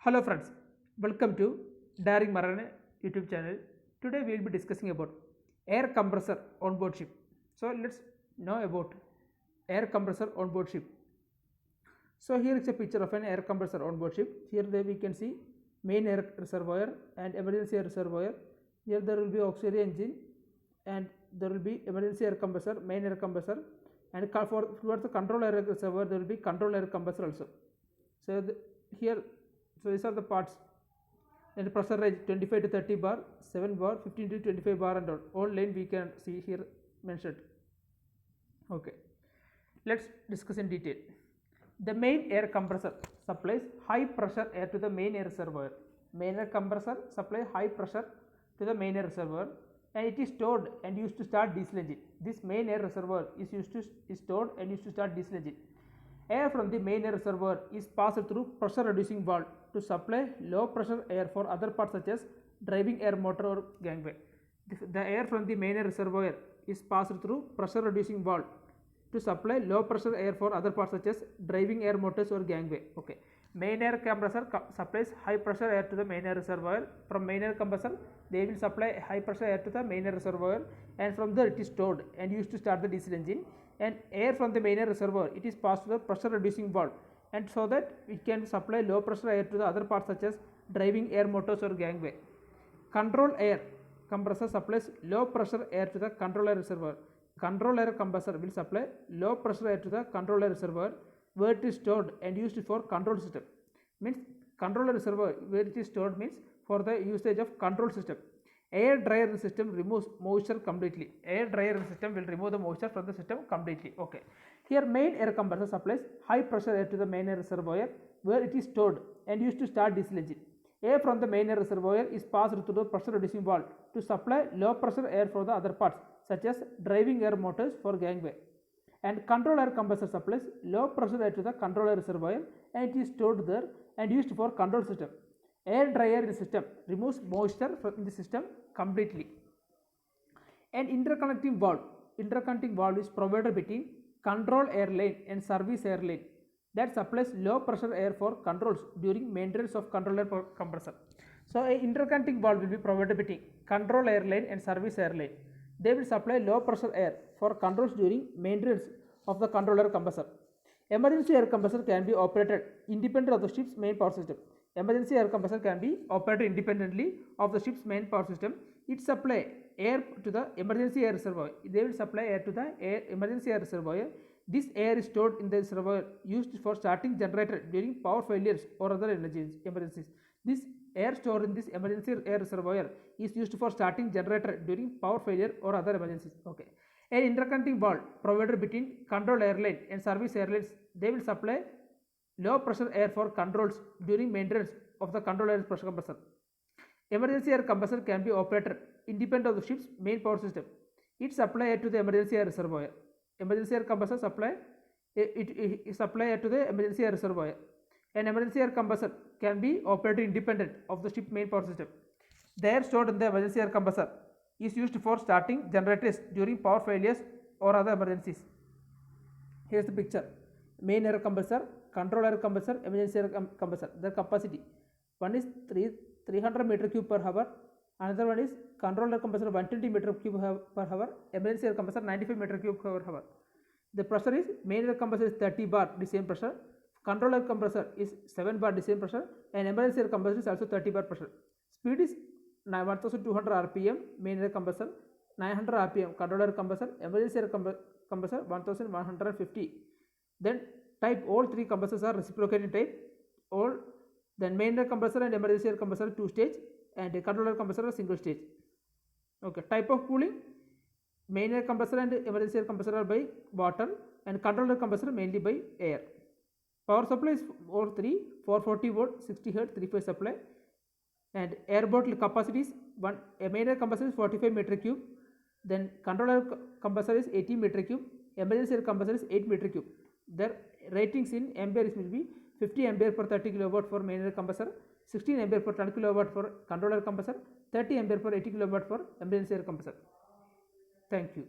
Hello friends, welcome to Daring Marane YouTube channel. Today we will be discussing about air compressor on board ship. So let's know about air compressor on board ship. So here is a picture of an air compressor on board ship. Here we can see main air reservoir and emergency air reservoir. Here there will be auxiliary engine and there will be emergency air compressor, main air compressor, and towards the control air reservoir there will be control air compressor also. So these are the parts. And pressure range 25 to 30 bar, 7 bar, 15 to 25 bar, and all lane we can see here mentioned. Okay, let's discuss in detail. The main air compressor supplies high pressure air to the main air reservoir. Main air compressor supplies high pressure to the main air reservoir, and it is stored and used to start diesel engine. This main air reservoir is stored and used to start diesel engine. Air from the main air reservoir is passed through pressure reducing valve to supply low pressure air for other parts such as driving air motor or gangway. The air from the main air reservoir is passed through pressure reducing valve to supply low pressure air for other parts such as driving air motors or gangway. Okay. Main air compressor supplies high pressure air to the main air reservoir. From main air compressor they will supply high pressure air to the main air reservoir, and from there it is stored and used to start the diesel engine. And air from the main air reservoir it is passed to the pressure reducing valve, and so that it can supply low pressure air to the other parts such as driving air motors or gangway. Control air compressor supplies low pressure air to the control air reservoir. Control air compressor will supply low pressure air to the control air reservoir where it is stored and used for control system. Means control air reservoir where it is stored means for the usage of control system. Air dryer system removes moisture completely. Air dryer system will remove the moisture from the system completely. Okay. Here main air compressor supplies high pressure air to the main air reservoir where it is stored and used to start diesel engine. Air from the main air reservoir is passed through the pressure reducing valve to supply low pressure air for the other parts such as driving air motors for gangway. And control air compressor supplies low pressure air to the control air reservoir, and it is stored there and used for control system. Air dryer in the system removes moisture from the system completely. An interconnecting valve is provided between control air lane and service air lane that supplies low pressure air for controls during maintenance of control air compressor. So an interconnecting valve will be provided between control air lane and service air lane. They will supply low pressure air for controls during maintenance of the control air compressor. Emergency air compressor can be operated independent of the ship's main power system. Emergency air compressor can be operated independently of the ship's main power system. It supply air to the emergency air reservoir. They will supply air to the emergency air reservoir. This air is stored in the reservoir used for starting generator during power failures or other emergencies. This air stored in this emergency air reservoir is used for starting generator during power failure or other emergencies. Okay. An interconnecting valve provided between control air lane and service air lanes. They will supply low pressure air for controls during maintenance of the control air pressure compressor. Emergency air compressor can be operated independent of the ship's main power system. It supply air to the emergency air reservoir. Emergency air compressor supply air to the emergency air reservoir. An emergency air compressor can be operated independent of the ship's main power system. The air stored in the emergency air compressor is used for starting generators during power failures or other emergencies. Here is the picture. Main air compressor, control air compressor, emergency air compressor. Their capacity. One is 300 meter cube per hour. Another one is control air compressor 120 meter cube per hour. Emergency air compressor 95 meter cube per hour. The pressure is main air compressor is 30 bar, the same pressure. Control air compressor is 7 bar, the same pressure, and emergency air compressor is also 30 bar pressure. Speed is 1200 rpm main air compressor, 900 rpm control air compressor, emergency air compressor 1150. Then type, all three compressors are reciprocating type. Then main air compressor and emergency air compressor 2 stage, and control air compressor single stage. Okay. Type of cooling, main air compressor and emergency air compressor are by water, and control air compressor mainly by air. Power supply is all three, 440 volt, 60 Hz, 3-phase supply, and air bottle capacity is main air compressor is 45 meter cube, then control air compressor is 80 meter cube, emergency air compressor is 8 meter cube. Their ratings in ampere will be 50 ampere per 30 kilowatt for main air compressor, 16 ampere per 10 kilowatt for control air compressor, 30 ampere per 80 kilowatt for emergency air compressor. Thank you.